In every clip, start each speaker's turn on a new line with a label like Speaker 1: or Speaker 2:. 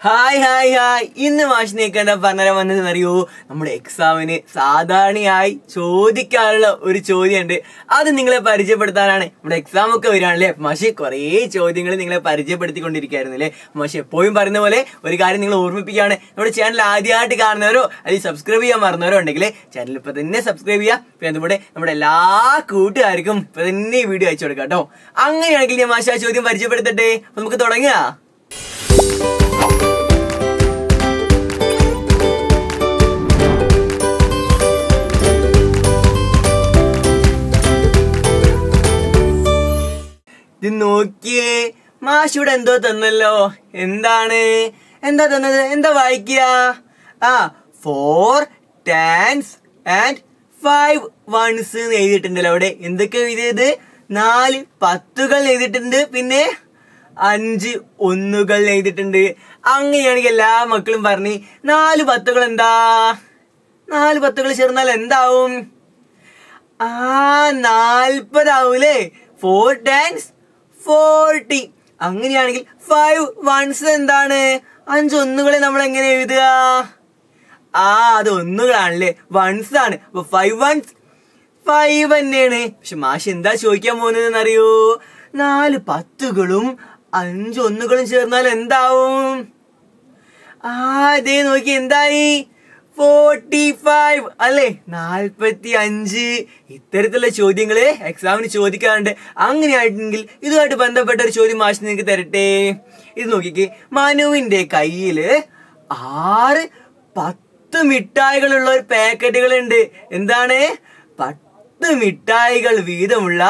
Speaker 1: Hi ഇന്ന് മാഷിനേക്കണ്ട പറഞ്ഞ വന്നതെന്ന് അറിയോ, നമ്മുടെ എക്സാമിന് സാധാരണയായി ചോദിക്കാനുള്ള ഒരു ചോദ്യമുണ്ട്. അത് നിങ്ങളെ പരിചയപ്പെടുത്താനാണ്. നമ്മുടെ എക്സാം ഒക്കെ വരികയാണല്ലേ, മാഷി കുറേ ചോദ്യങ്ങൾ നിങ്ങളെ പരിചയപ്പെടുത്തിക്കൊണ്ടിരിക്കുകയായിരുന്നു അല്ലേ. മാഷി എപ്പോഴും പറയുന്ന പോലെ ഒരു കാര്യം നിങ്ങൾ ഓർമ്മിപ്പിക്കുകയാണ്. നമ്മുടെ ചാനൽ ആദ്യമായിട്ട് കാണുന്നവരോ അല്ലെങ്കിൽ സബ്സ്ക്രൈബ് ചെയ്യാൻ മറന്നവരോ ഉണ്ടെങ്കിൽ ചാനൽ ഇപ്പൊ തന്നെ സബ്സ്ക്രൈബ് ചെയ്യുക. പിന്നെ അതുപോലെ നമ്മുടെ എല്ലാ കൂട്ടുകാർക്കും ഇപ്പൊ തന്നെ ഈ വീഡിയോ അയച്ചു കൊടുക്കാം കേട്ടോ. അങ്ങനെയാണെങ്കിൽ ഞാൻ മാഷി ആ ചോദ്യം പരിചയപ്പെടുത്തട്ടെ. നമുക്ക് തുടങ്ങുക. ഇത് നോക്കിയേ, മാഷിവിടെ എന്തോ തന്നല്ലോ. എന്താ തന്നത്? എന്താ വായിക്കുക? 4 10s and 5 1s എന്ന് എഴുതിയിട്ടുണ്ടല്ലോ. അവിടെ എന്തൊക്കെ എഴുതിയത്? 4 10കൾ എഴുതിയിട്ടുണ്ട്, പിന്നെ 5 1കൾ എഴുതിയിട്ടുണ്ട്. അങ്ങനെയാണെങ്കിൽ എല്ലാ മക്കളും പറഞ്ഞ് 4 10കൾ എന്താ? 4 10കൾ ചേർന്നാൽ എന്താവും? 40 ആവൂലേ. 4 10s 40. അങ്ങനെയാണെങ്കിൽ 5 1s എന്താണ്? 5 1കളെ നമ്മൾ എങ്ങനെ എഴുതുക? അത് ഒന്നുകളാണല്ലേ, 1s ആണ്. അപ്പൊ 5 1s 5 തന്നെയാണ്. പക്ഷെ മാഷ് എന്താ ചോദിക്കാൻ പോകുന്നതെന്ന് അറിയോ? 4 10കളും 5 1കളും ചേർന്നാൽ എന്താവും? ഇതേ നോക്കി, എന്തായി? 45 അല്ലേ, 45. ഇത്തരത്തിലുള്ള ചോദ്യങ്ങള് എക്സാമിന് ചോദിക്കാറുണ്ട്. അങ്ങനെയായിട്ടുണ്ടെങ്കിൽ ഇതുമായിട്ട് ബന്ധപ്പെട്ട ഒരു ചോദ്യം മാഷ് നിങ്ങൾക്ക് തരട്ടെ. ഇത് നോക്കിക്കേ, മനുവിന്റെ കയ്യില് 6 10 മിഠായികളുള്ള ഒരു പാക്കറ്റുകൾ ഉണ്ട്. എന്താണ്? 10 മിഠായികൾ വീതമുള്ള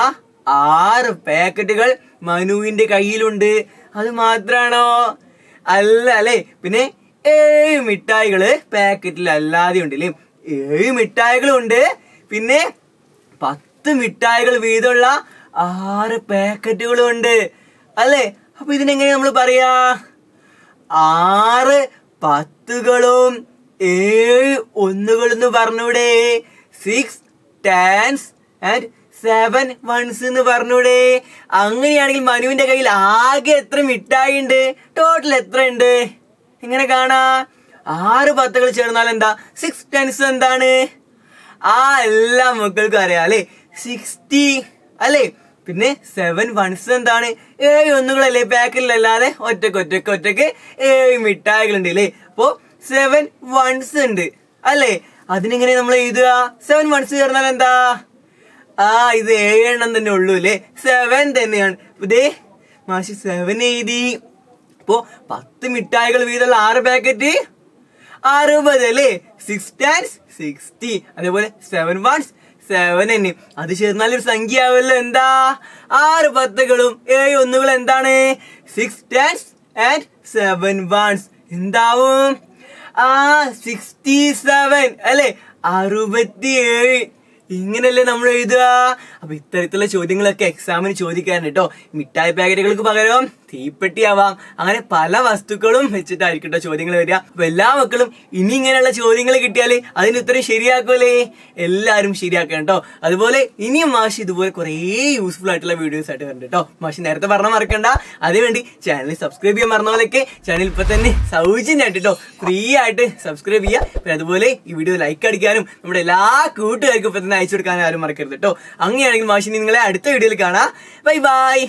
Speaker 1: 6 പാക്കറ്റുകൾ മനുവിന്റെ കയ്യിലുണ്ട്. അത് മാത്രാണോ? അല്ല അല്ലേ. പിന്നെ 7 മിഠായികള് പാക്കറ്റിൽ അല്ലാതെ ഉണ്ടല്ലേ. 7 മിഠായികളുണ്ട്, പിന്നെ 10 മിഠായികൾ വീതമുള്ള 6 പാക്കറ്റുകളും ഉണ്ട് അല്ലേ. അപ്പൊ ഇതിനെങ്ങനെ നമ്മൾ പറയാ? 6 10കളും 7 1കളും എന്ന് പറഞ്ഞൂടെ. 6 10s and 7 1s എന്ന് പറഞ്ഞൂടെ. അങ്ങനെയാണെങ്കിൽ മനുവിന്റെ കയ്യിൽ ആകെ എത്ര മിഠായി ഉണ്ട്? ടോട്ടൽ എത്ര ഉണ്ട്? എങ്ങനെ കാണാ? 6 10കൾ ചേർന്നാൽ എന്താ? 6 10s എന്താണ്? എല്ലാ മക്കൾക്കും അറിയാം അല്ലെ, 60 അല്ലേ. പിന്നെ 7 1s എന്താണ്? 7 1കളല്ലേ, പാക്കറ്റിലല്ലാതെ ഒറ്റക്ക് 7 മിഠായികളുണ്ട് അല്ലേ. അപ്പോ 7 1s ഉണ്ട് അല്ലേ. അതിനെങ്ങനെ നമ്മൾ എഴുതുക? 7 1s ചേർന്നാൽ എന്താ? ഇത് 7 എണ്ണം തന്നെ ഉള്ളൂ അല്ലേ. 7 തന്നെയാണ്. ഇതേ മാഷി 7 എഴുതി. അപ്പോ 10 മിഠായികൾ വീതമുള്ള 6 പാക്കറ്റ് 60 അല്ലേ. 6 10s 60. അതേപോലെ 7 1s 7 തന്നെ. അത് ചേർന്നാൽ ഒരു സംഖ്യ ആവല്ലോ. എന്താ? 6 10കളും 7 1കളും എന്താണ്? 6 10s and 7 1s എന്താവും? 67 അല്ലേ, 67. ഇങ്ങനല്ലേ നമ്മൾ എഴുതുക. അപ്പൊ ഇത്തരത്തിലുള്ള ചോദ്യങ്ങളൊക്കെ എക്സാമിന് ചോദിക്കാറുണ്ട് കേട്ടോ. മിഠായി പാക്കറ്റുകൾക്ക് പകരം തീപ്പെട്ടി ആവാം, അങ്ങനെ പല വസ്തുക്കളും വെച്ചിട്ടായിരിക്കും കേട്ടോ ചോദ്യങ്ങൾ വരിക. അപ്പൊ എല്ലാ മക്കളും ഇനി ഇങ്ങനെയുള്ള ചോദ്യങ്ങൾ കിട്ടിയാല് അതിന് ഉത്തരം ശരിയാക്കുമല്ലേ? എല്ലാരും ശരിയാക്കണം കേട്ടോ. അതുപോലെ ഇനിയും മാഷി ഇതുപോലെ കുറേ യൂസ്ഫുൾ ആയിട്ടുള്ള വീഡിയോസ് ആയിട്ട് വരുന്നുണ്ട് കേട്ടോ. മാഷി നേരത്തെ പറഞ്ഞ മറക്കണ്ട. അതിനുവേണ്ടി ചാനൽ സബ്സ്ക്രൈബ് ചെയ്യാൻ മറന്ന പോലെയൊക്കെ ചാനൽ ഇപ്പൊ തന്നെ സൗജന്യമായിട്ട് കേട്ടോ ഫ്രീ ആയിട്ട് സബ്സ്ക്രൈബ് ചെയ്യുക. പിന്നെ അതുപോലെ ഈ വീഡിയോ ലൈക്ക് അടിക്കാനും നമ്മുടെ എല്ലാ കൂട്ടുകാർക്കും ഇപ്പൊ തന്നെ അയച്ചു കൊടുക്കാനും ആരും മറക്കരുത് കേട്ടോ. അങ്ങനെയാണെങ്കിൽ മാഷിനി നിങ്ങളെ അടുത്ത വീഡിയോയിൽ കാണാം. ബൈ.